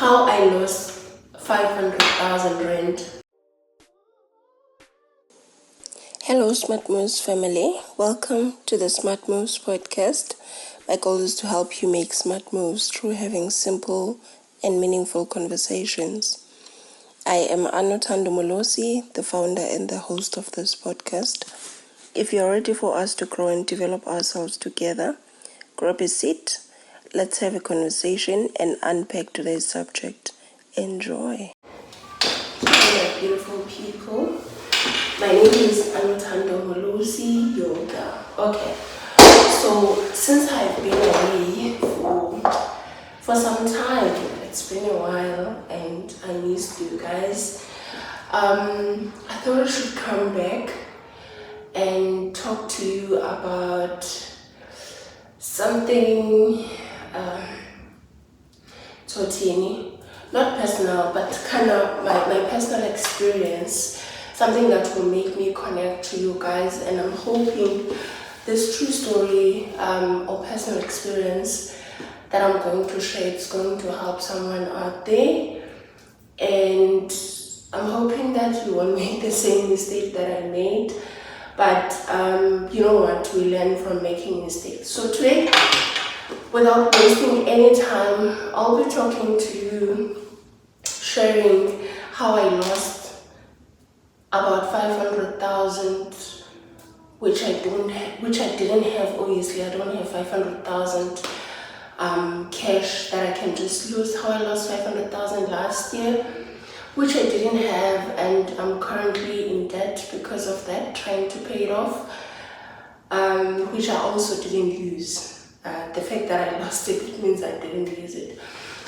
How I lost 500,000 rand. Hello, Smart Moves family. Welcome to the Smart Moves Podcast. My goal is to help you make smart moves through having simple and meaningful conversations. I am Anotando Molosi, the founder and the host of this podcast. If you're ready for us to grow and develop ourselves together, grab a seat, let's have a conversation and unpack today's subject. Enjoy. Hello, beautiful people. My name is Anotando Molosi Yoga. Okay, so since I've been away for some time, it's been a while and I missed you guys. I thought I should come back and talk to you about something Totini, not personal, but kind of my personal experience, something that will make me connect to you guys, and I'm hoping this true story or personal experience that I'm going to share is going to help someone out there, and I'm hoping that you won't make the same mistake that I made, but you know what, we learn from making mistakes. So today, without wasting any time, I'll be talking to you, sharing how I lost about 500,000, which I didn't have. Obviously, I don't have 500,000 cash that I can just lose. How I lost 500,000 last year, which I didn't have, and I'm currently in debt because of that, trying to pay it off, which I also didn't use. The fact that I lost it means I didn't use it.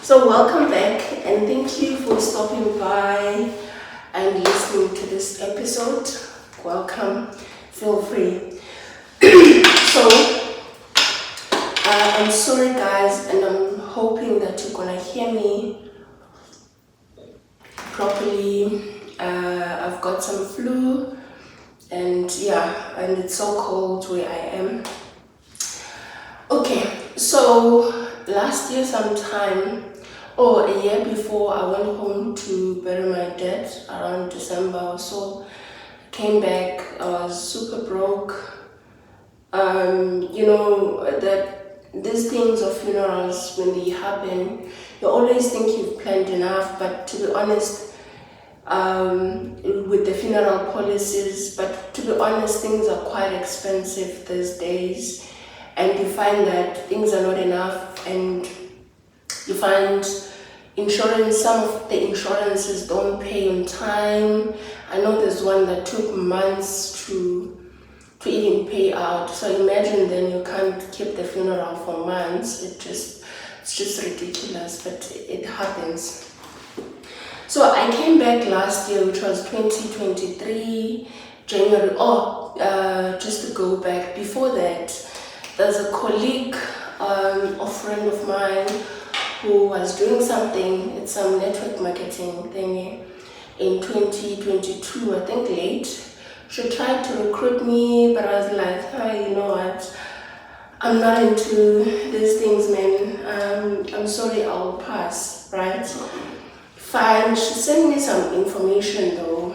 So welcome back, and thank you for stopping by and listening to this episode. Welcome, feel free. So I'm sorry guys, and I'm hoping that you're gonna hear me properly. I've got some flu, and it's so cold where I am. Okay, so last year sometime, or a year before, I went home to bury my dad around December or so. Came back, I was super broke. You know, that these things of funerals, when they happen, you always think you've planned enough, but to be honest, with the funeral policies, but to be honest, things are quite expensive these days. And you find that things are not enough, and you find insurance, some of the insurances don't pay on time. I know there's one that took months to even pay out. So imagine then you can't keep the funeral for months. It's just ridiculous, but it happens. So I came back last year, which was 2023, January. Just to go back, before that, there's a colleague, a friend of mine, who was doing something, it's some network marketing thing in 2022, I think late. She tried to recruit me, but I was like, hey, you know what, I'm not into these things, man. I'm sorry, I'll pass, right? Fine, she sent me some information though,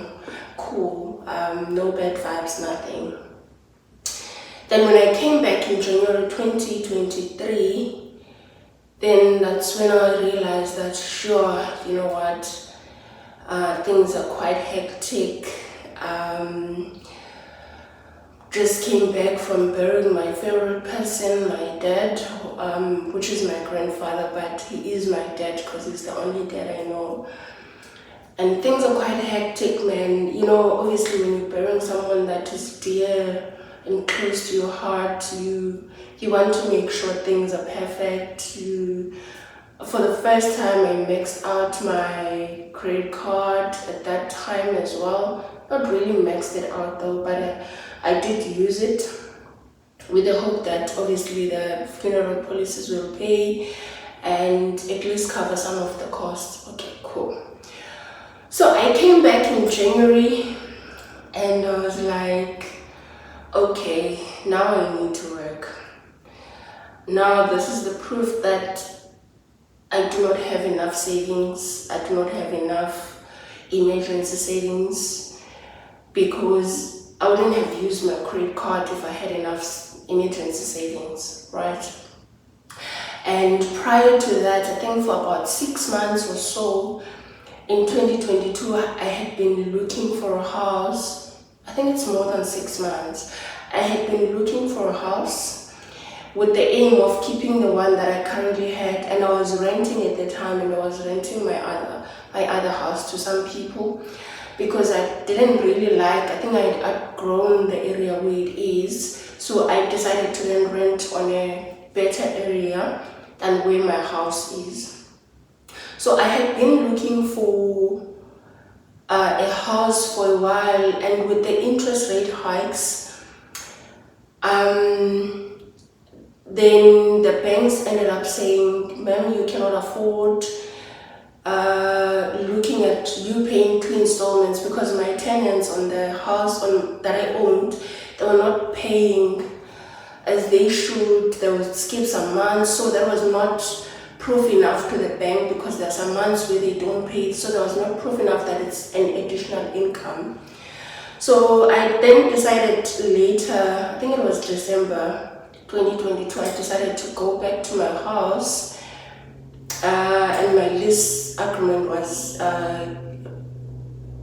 cool, no bad vibes, nothing. Then when I came back in January 2023, then that's when I realized that sure, you know what, things are quite hectic. Just came back from burying my favorite person, my dad, which is my grandfather, but he is my dad because he's the only dad I know. And things are quite hectic, man. You know, obviously when you're burying someone that is dear and close to your heart, you want to make sure things are perfect. For the first time, I maxed out my credit card at that time as well. Not really maxed it out though, but I did use it with the hope that obviously the funeral policies will pay and at least cover some of the costs. Okay, cool. So I came back in January and I was like, okay, now I need to work. Now this is the proof that I do not have enough savings. I do not have enough emergency savings, because I wouldn't have used my credit card if I had enough emergency savings, right? And prior to that, I think for about 6 months or so, in 2022, I had been looking for a house. I think it's more than 6 months. I had been looking for a house with the aim of keeping the one that I currently had, and I was renting at the time, and I was renting my other house to some people, because I didn't really like, I think I had outgrown the area where it is, so I decided to then rent on a better area than where my house is. So I had been looking for a house for a while, and with the interest rate hikes, then the banks ended up saying, ma'am, you cannot afford looking at you paying 2 installments, because my tenants on the house that I owned, they were not paying as they should. They would skip some months, so there was not proof enough to the bank, because there are some months where they don't pay, so there was not proof enough that it's an additional income. So I then decided later, I think it was December 2022, I decided to go back to my house, and my lease agreement was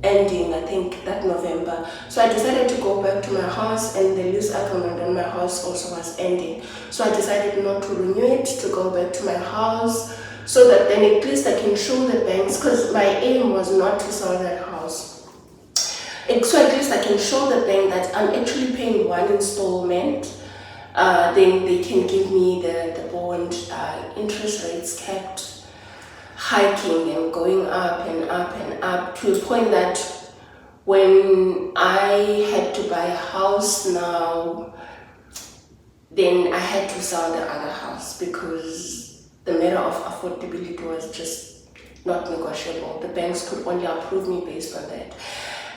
ending, I think, that November. So I decided to go back to my house, and the lease agreement on my house also was ending. So I decided not to renew it, to go back to my house, so that then at least I can show the banks, because my aim was not to sell that house. So at least I can show the bank that I'm actually paying one installment. Then they can give me the bond. Interest rates kept hiking and going up and up and up, to a point that when I had to buy a house now, then I had to sell the other house, because the matter of affordability was just not negotiable. The banks could only approve me based on that.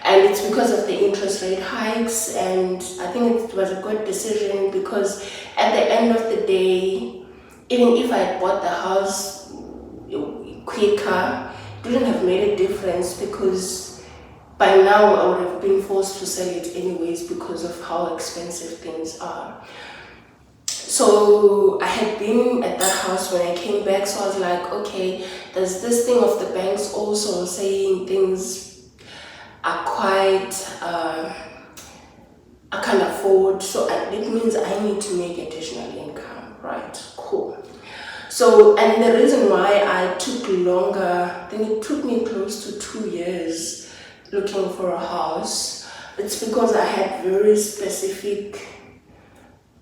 And it's because of the interest rate hikes, and I think it was a good decision, because at the end of the day, even if I had bought the house quicker, it wouldn't have made a difference, because by now I would have been forced to sell it anyways, because of how expensive things are. So I had been at that house when I came back, so I was like, okay, there's this thing of the banks also saying things are quite, I can't afford, so it means I need to make additional income, right? Cool. So, and the reason why I took longer, then it took me close to 2 years looking for a house, it's because I had very specific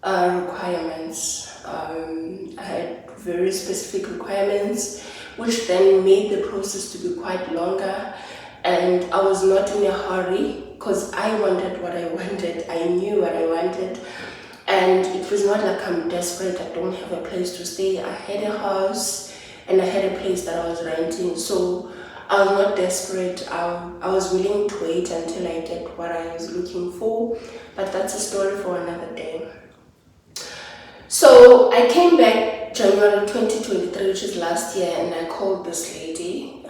requirements. I had very specific requirements, which then made the process to be quite longer. And I was not in a hurry, because I wanted what I wanted. I knew what I wanted. And it was not like I'm desperate, I don't have a place to stay. I had a house and I had a place that I was renting. So I was not desperate. I was willing to wait until I get what I was looking for. But that's a story for another day. So I came back January 2023, which is last year, and I called this lady,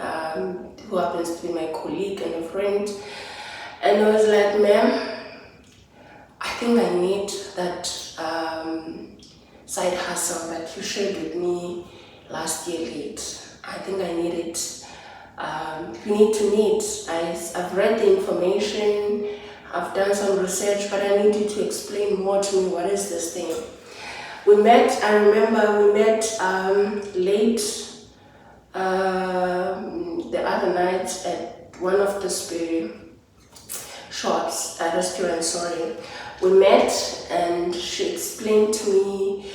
who happens to be my colleague and a friend, and I was like, ma'am, I think I need that side hustle that you shared with me last year late. I think I need it. We need to meet. I've read the information, I've done some research, but I need you to explain more to me. What is this thing? We met, I remember we met late the other night at one of the Spur shops, restaurant, sorry. We met and she explained to me,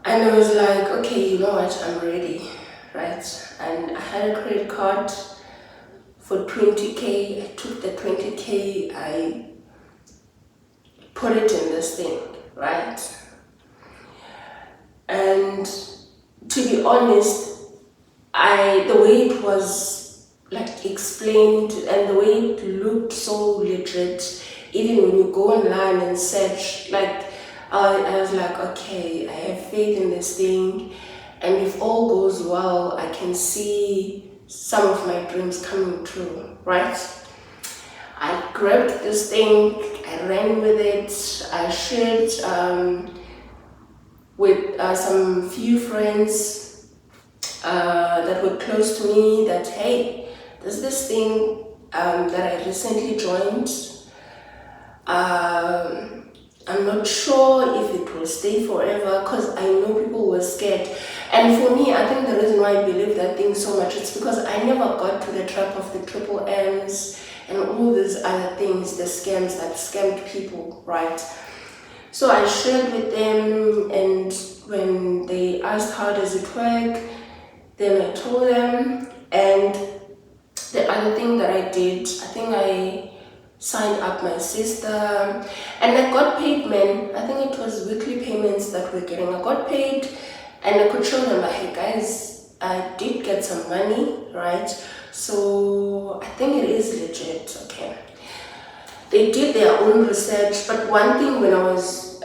and I was like, okay, you know what, I'm ready, right? And I had a credit card for 20k. I took the 20k, I put it in this thing, right? And to be honest, the way it was like explained and the way it looked so legit, even when you go online and search, like I was like, okay, I have faith in this thing, and if all goes well, I can see some of my dreams coming true, right? I grabbed this thing, I ran with it, I shared with some few friends that were close to me that, hey, there's this thing that I recently joined. I'm not sure if it will stay forever because I know people were scared. And for me, I think the reason why I believe that thing so much is because I never got to the trap of the triple M's and all these other things, the scams that scammed people, right? So I shared with them, and when they asked how does it work, then I told them. And the other thing that I did, I think I signed up my sister, and I got paid, man. I think it was weekly payments that we're getting. I got paid, and I could show them, like, hey guys, I did get some money, right? So I think it is legit, okay. They did their own research, but one thing when I was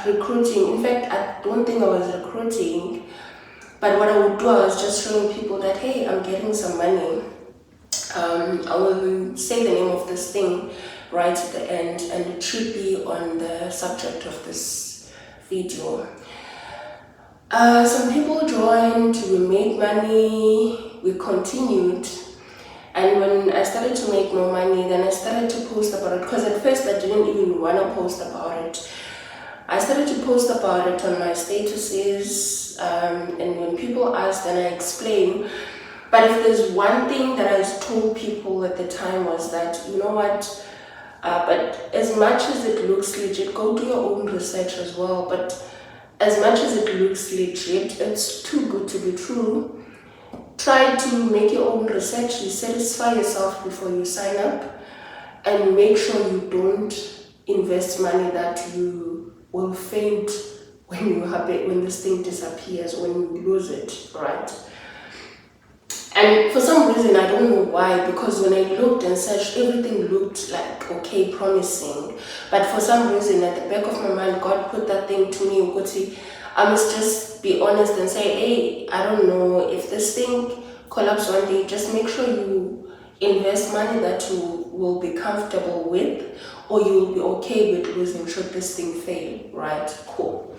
recruiting, in fact, I don't think I was recruiting, but what I would do, I was just showing people that, hey, I'm getting some money. I will say the name of this thing right at the end, and it should be on the subject of this video. Some people joined, we made money, we continued, and when I started to make more money, then I started to post about it, because at first I didn't even want to post about it. I started to post about it on my statuses, and when people asked, then I explained. But if there's one thing that I told people at the time was that, you know what, but as much as it looks legit, go do your own research as well. But as much as it looks legit, it's too good to be true. Try to make your own research, you satisfy yourself before you sign up, and make sure you don't invest money that you will faint when this thing disappears, when you lose it, right? And for some reason, I don't know why, because when I looked and searched, everything looked like okay, promising. But for some reason, at the back of my mind, God put that thing to me. I must just be honest and say, hey, I don't know if this thing collapses one day. Just make sure you invest money that you will be comfortable with, or you will be okay with losing should this thing fail, right? Cool.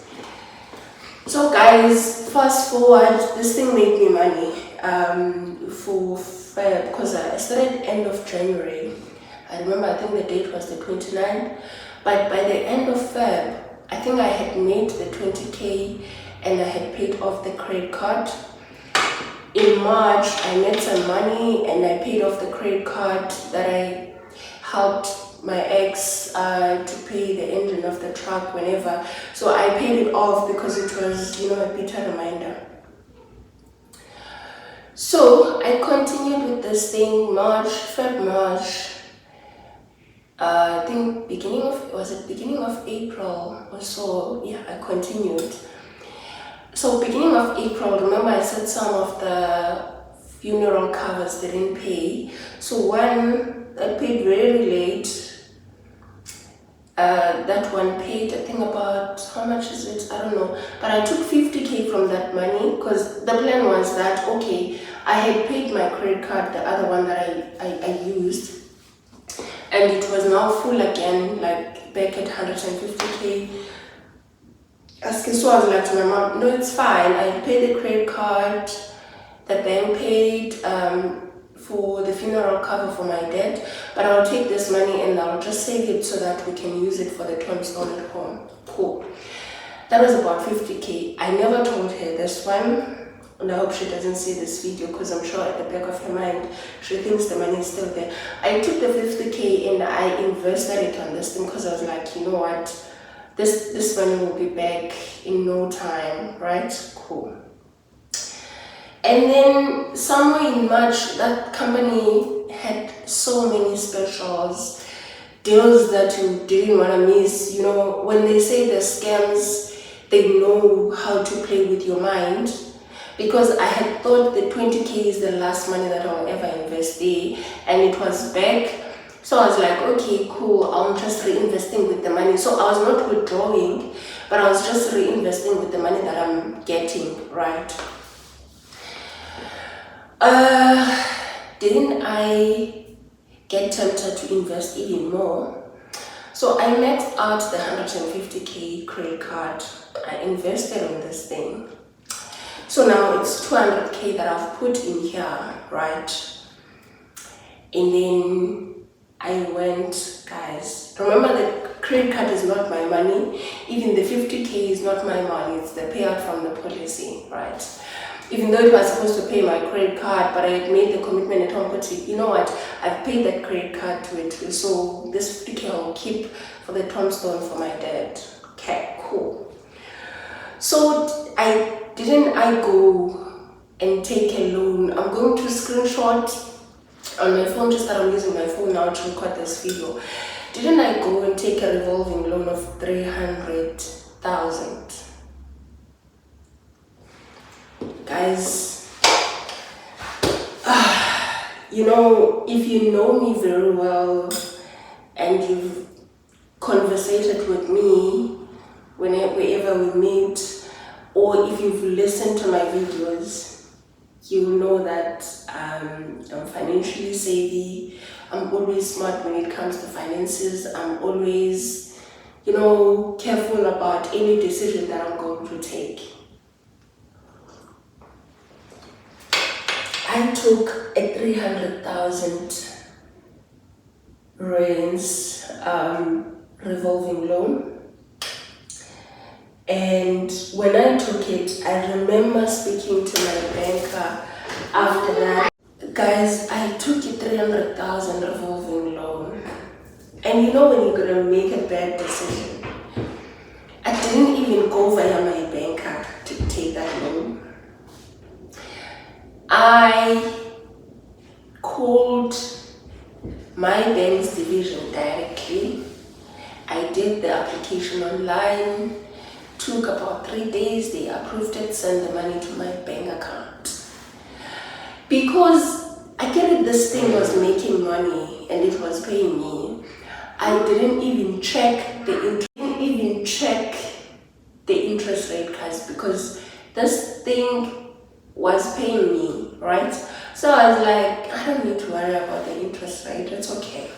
So guys, fast forward, this thing made me money for Feb, because I started end of January. I remember, I think the date was the 29th, but by the end of Feb, I think I had made the 20k and I had paid off the credit card. In March, I made some money and I paid off the credit card that I helped my ex to pay the engine of the truck whenever. So I paid it off because it was, a bitter reminder. So I continued with this thing, March. I think beginning of April or so, yeah, I continued. So beginning of April, remember I said some of the funeral covers didn't pay. So one that paid very late, that one paid, I think about, how much is it? I don't know. But I took 50k from that money, because the plan was that, okay, I had paid my credit card, the other one that I used, and it was now full again, like back at 150k. So I was like to my mom, no, it's fine. I paid the credit card, the bank paid for the funeral cover for my dad, but I'll take this money and I'll just save it so that we can use it for the tombstone at home. Cool. That was about 50k. I never told her this one, and I hope she doesn't see this video, because I'm sure at the back of her mind she thinks the money is still there. I took the 50k and I invested it on this thing, because I was like, you know what, this money will be back in no time, right? Cool. And then somewhere in March, that company had so many specials, deals that you didn't want to miss. When they say the scams, they know how to play with your mind. Because I had thought the 20k is the last money that I'll ever invest there, and it was back So I was like, okay, cool, I'm just reinvesting with the money. So I was not withdrawing, but I was just reinvesting with the money that I'm getting, right? Didn't I get tempted to invest even more? So I maxed out the 150k credit card. I invested on this thing. So now it's 200k that I've put in here, right? And then I went, guys, remember the credit card is not my money. Even the 50k is not my money. It's the payout from the policy, right? Even though it was supposed to pay my credit card, but I had made the commitment at home, but you know what, I've paid that credit card to it, so this 50k I'll keep for the tombstone for my dad. Okay, cool. So I go and take a loan. I'm going to screenshot on my phone, just that I'm using my phone now to record this video. Didn't I go and take a revolving loan of 300,000? Guys, you know, if you know me very well and you've conversated with me wherever we meet, or if you've listened to my videos, you know that I'm financially savvy. I'm always smart when it comes to finances. I'm always, you know, careful about any decision that I'm going to take. I took a 300,000 rands revolving loan, and when I took it, I remember speaking to my banker after that. Guys, I took a 300,000 revolving loan, and you know when you're gonna make a bad decision, I didn't even go via my banker to take that loan. I called my bank's division directly. I did the application online, took about 3 days, they approved it, sent the money to my bank account. Because I get it, this thing was making money and it was paying me. I didn't even check the interest rate, guys, because this thing was paying me, right? So I was like, I don't need to worry about the interest rate, it's okay,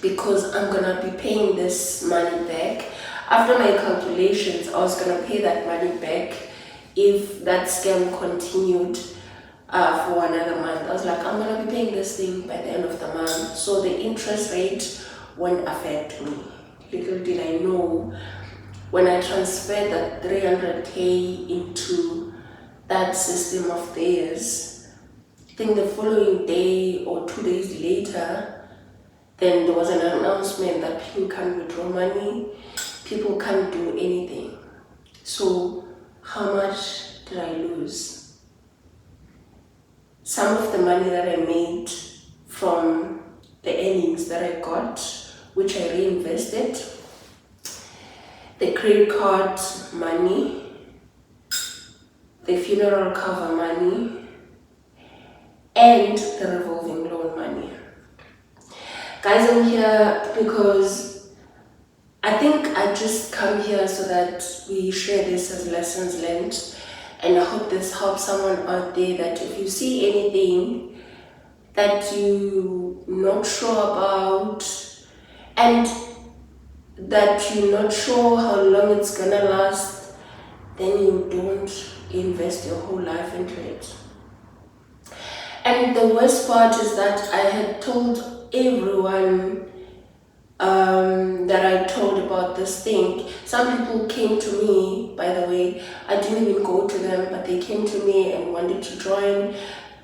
because I'm gonna be paying this money back. After my calculations, I was gonna pay that money back if that scam continued for another month. I was like, I'm gonna be paying this thing by the end of the month, so the interest rate won't affect me. Little did I know, when I transferred that 300k into that system of theirs, I think the following day or 2 days later, then there was an announcement that people can't withdraw money, people can't do anything. So how much did I lose? Some of the money that I made from the earnings that I got, which I reinvested, the credit card money, the funeral cover money, and the revolving loan money. Guys, I'm here because I think I just come here so that we share this as lessons learned, and I hope this helps someone out there, that if you see anything that you're not sure about and that you're not sure how long it's gonna last, then you don't invest your whole life into it. And the worst part is that I had told everyone that I told about this thing. Some people came to me, by the way, I didn't even go to them, but they came to me and wanted to join,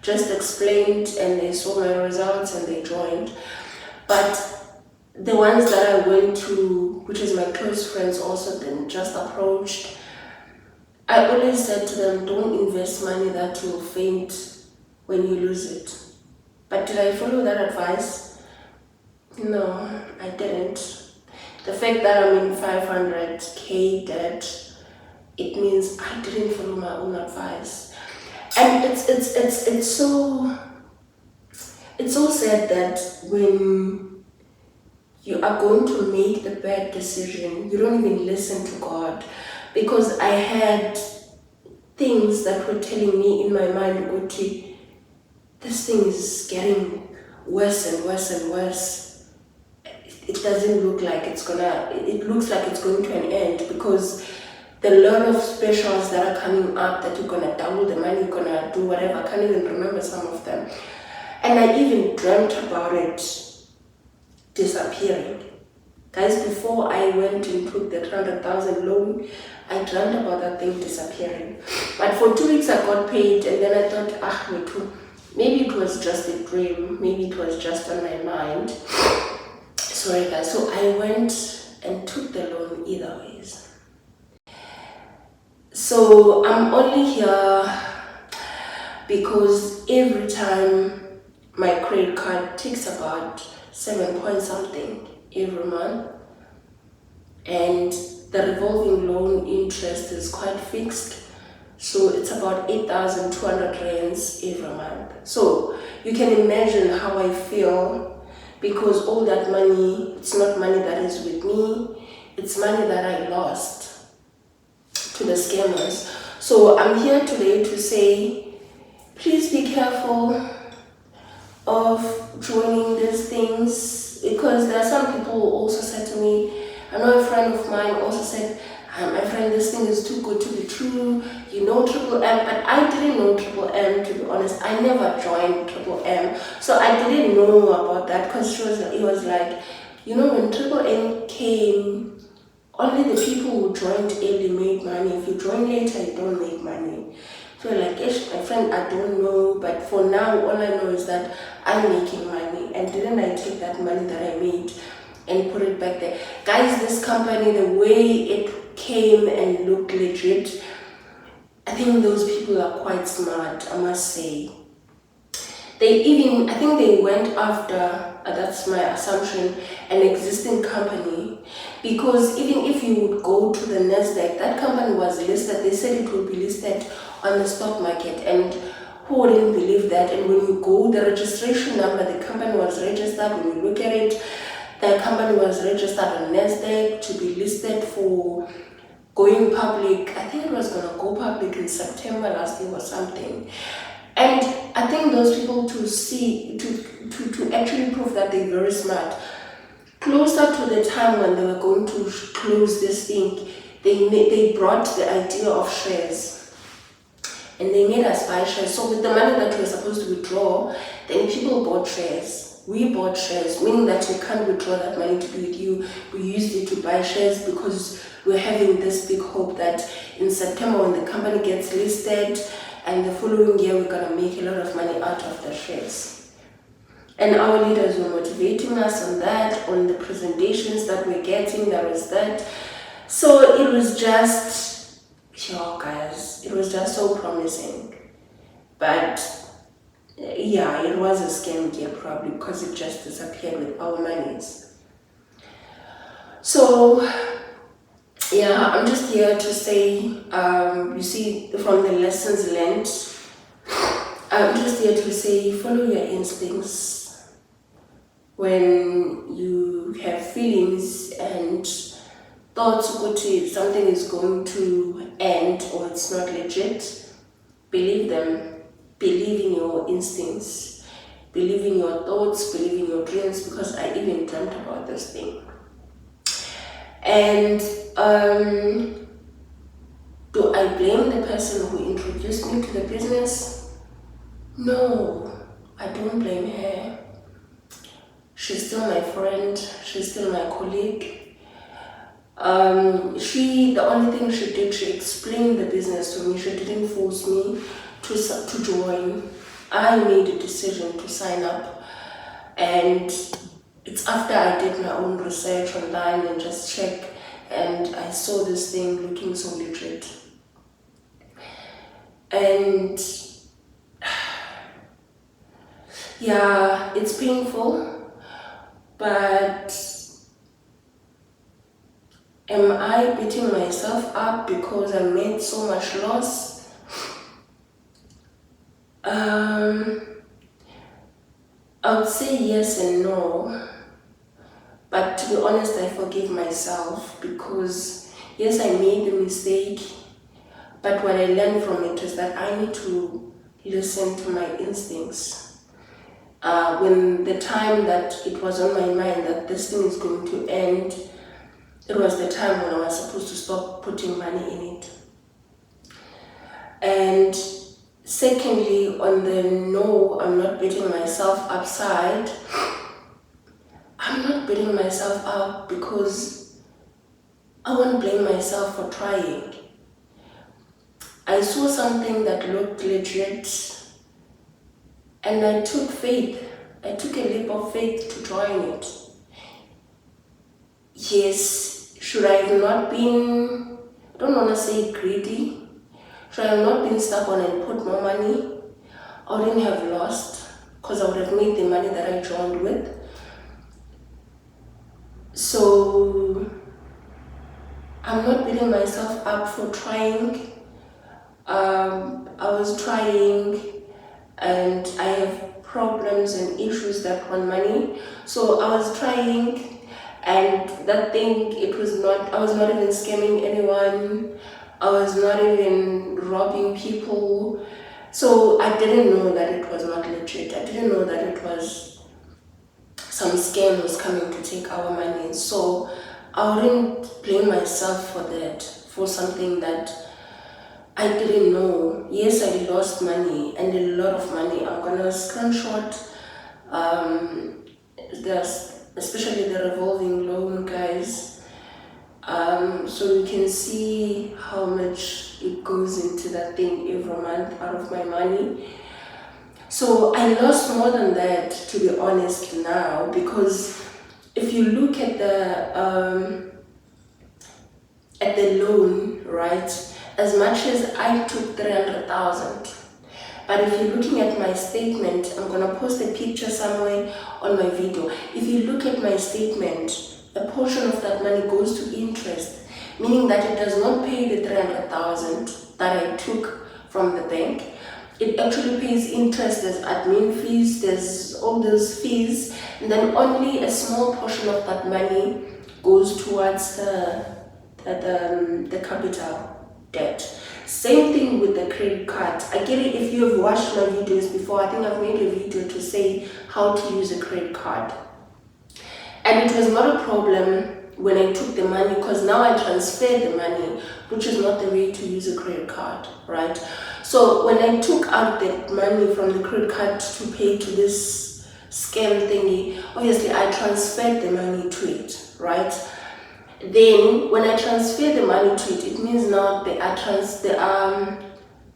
just explained, and they saw my results and they joined. But the ones that I went to, which is my close friends also, then just approached, I always said to them, don't invest money that will faint when you lose it. But did I follow that advice? No, I didn't. The fact that I'm in 500k debt, it means I didn't follow my own advice. And it's so It's so sad that when you are going to make the bad decision, you don't even listen to God. Because I had things that were telling me in my mind, Guti, this thing is getting worse and worse and worse. It doesn't look like it looks like it's going to an end, because the lot of specials that are coming up that you're gonna double the money, you're gonna do whatever. I can't even remember some of them. And I even dreamt about it disappearing. Guys, before I went and took the 300,000 loan, I dreamt about that thing disappearing. But for 2 weeks I got paid, and then I thought, wait, maybe it was just a dream, maybe it was just on my mind. Sorry guys, so I went and took the loan either ways. So I'm only here because every time my credit card takes about 7 point something every month, and the revolving loan interest is quite fixed, so it's about 8,200 rands every month. So you can imagine how I feel, because all that money, it's not money that is with me, it's money that I lost to the scammers. So I'm here today to say, please be careful of joining these things, because there are some people who also said to me, I know a friend of mine also said, my friend, this thing is too good to be true, you know Triple M, but I didn't know Triple M, to be honest. I never joined Triple M, so I didn't know about that, because it was like, when Triple M came, only the people who joined early made money. If you join later, you don't make money. So like, my friend, I don't know, but for now, all I know is that I'm making money. And didn't I take that money that I made and put it back there? Guys, this company, the way it came and looked legit, I think those people are quite smart, I must say. I think they went after, that's my assumption, an existing company, because even if you would go to the Nasdaq, that company was listed, they said it would be listed on the stock market, and who wouldn't believe that? And when you go, the registration number, the company was registered, when you look at it, the company was registered on Nasdaq to be listed for going public. I think it was going to go public in September last year or something. And I think those people to actually prove that they're very smart, closer to the time when they were going to close this thing, they brought the idea of shares, and they made us buy shares. So with the money that we were supposed to withdraw, then people bought shares. We bought shares, meaning that you can't withdraw that money to be with you. We used it to buy shares because we're having this big hope that in September, when the company gets listed, and the following year we're gonna make a lot of money out of the shares. And our leaders were motivating us on that, on the presentations that we're getting, there was that. So it was just, guys, it was just so promising. But yeah, it was a scam year probably, because it just disappeared with our monies. So yeah, I'm just here to say, you see, from the lessons learned, I'm just here to say, follow your instincts. When you have feelings and thoughts, something is going to end or it's not legit, believe them. Believe in your instincts. Believe in your thoughts, believe in your dreams, because I even dreamt about this thing. And do I blame the person who introduced me to the business? No, I don't blame her. She's still my friend, she's still my colleague. The only thing she did, she explained the business to me. She didn't force me to join. I made a decision to sign up, and it's after I did my own research online and just check, and I saw this thing looking so legit. And yeah, it's painful, but am I beating myself up because I made so much loss? I would say yes and no, but to be honest, I forgive myself because yes, I made a mistake, but what I learned from it is that I need to listen to my instincts. When the time that it was on my mind that this thing is going to end, it was the time when I was supposed to stop putting money in it. And secondly, on the no, I'm not beating myself upside. I'm not beating myself up because I won't blame myself for trying. I saw something that looked legit and I took faith. I took a leap of faith to join it. Yes, should I have not been, I don't want to say greedy, should I have not been stubborn and put more money? I wouldn't have lost because I would have made the money that I joined with. So I'm not beating myself up for trying. I was trying and I have problems and issues that want money. So I was trying and that thing, I was not even scamming anyone. I was not even robbing people. So I didn't know that it was not legit. I didn't know that it was some scam was coming to take our money. So I wouldn't blame myself for that, for something that I didn't know. Yes, I lost money and a lot of money. I'm gonna screenshot especially the revolving loan, guys, so you can see how much it goes into that thing every month out of my money. So I lost more than that, to be honest, now, because if you look at the loan, right, as much as I took 300,000, but if you're looking at my statement, I'm gonna post a picture somewhere on my video. If you look at my statement, a portion of that money goes to interest, meaning that it does not pay the 300,000 that I took from the bank. It actually pays interest, there's admin fees, there's all those fees, and then only a small portion of that money goes towards the capital debt. Same thing with the credit card. I get it, if you have watched my videos before, I think I've made a video to say how to use a credit card. And it was not a problem when I took the money, because now I transfer the money, which is not the way to use a credit card, right? So when I took out the money from the credit card to pay to this scam thingy, obviously I transferred the money to it, right? Then when I transfer the money to it, it means now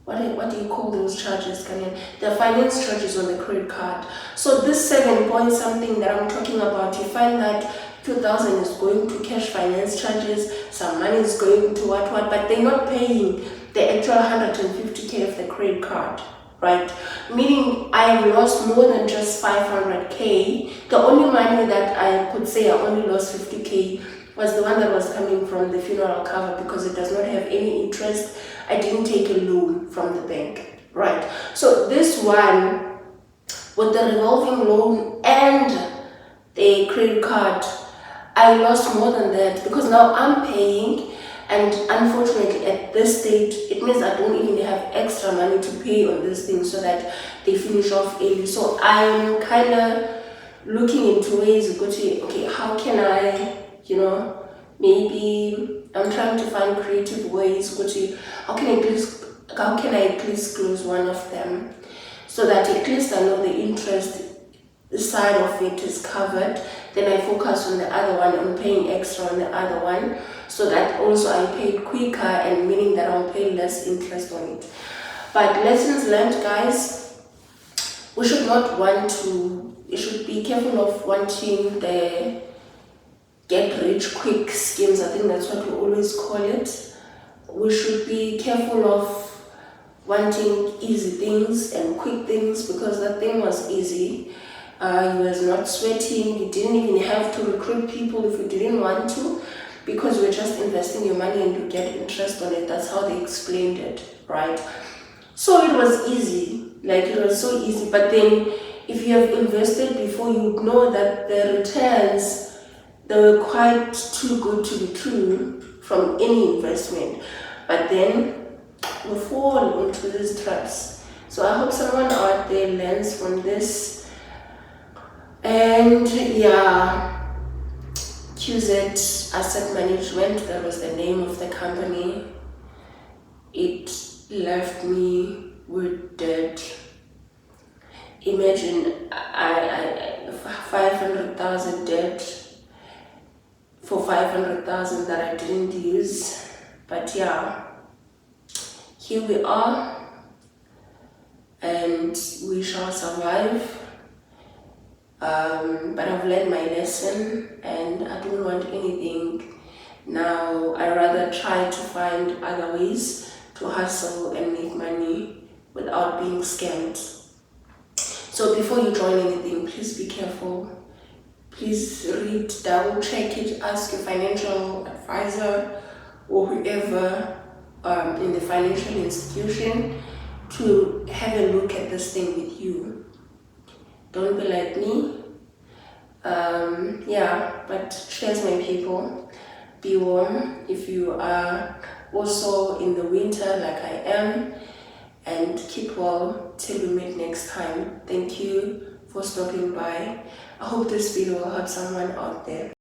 what do you call those charges, Kanye? The finance charges on the credit card. So this 7 point something that I'm talking about, you find that 2,000 is going to cash finance charges, some money is going to what, but they're not paying the actual 150k of the credit card, right? Meaning I lost more than just 500k. The only money that I could say I only lost 50k was the one that was coming from the funeral cover, because it does not have any interest. I didn't take a loan from the bank, right? So this one, with the revolving loan and the credit card, I lost more than that, because now I'm paying, and unfortunately at this stage, it means I don't even have extra money to pay on this thing so that they finish off early. So I'm kind of looking into ways, okay, how can I, maybe I'm trying to find creative ways, how can I at least close one of them so that at least I know the interest side of it is covered. Then I focus on the other one, I'm paying extra on the other one, so that also I pay quicker, and meaning that I'll pay less interest on it. But lessons learned, guys, we should be careful of wanting the get rich quick schemes. I think that's what we always call it. We should be careful of wanting easy things and quick things, because that thing was easy. You was not sweating, you didn't even have to recruit people if you didn't want to, because you're just investing your money and you get interest on it. That's how they explained it, right? So it was easy, it was so easy. But then if you have invested before, you would know that the returns, they were quite too good to be true from any investment. But then we fall into these traps. So I hope someone out there learns from this. And yeah, QZ Asset Management, that was the name of the company. It left me with debt. Imagine I 500,000 debt for 500,000 that I didn't use. But yeah, here we are, and we shall survive. But I've learned my lesson, and I don't want anything now. I rather try to find other ways to hustle and make money without being scammed. So before you join anything, please be careful. Please read, double check it, ask your financial advisor or whoever in the financial institution to have a look at this thing with you. Don't be like me. But cheers, my people. Be warm if you are also in the winter like I am, and keep well till we meet next time. Thank you for stopping by. I hope this video will help someone out there.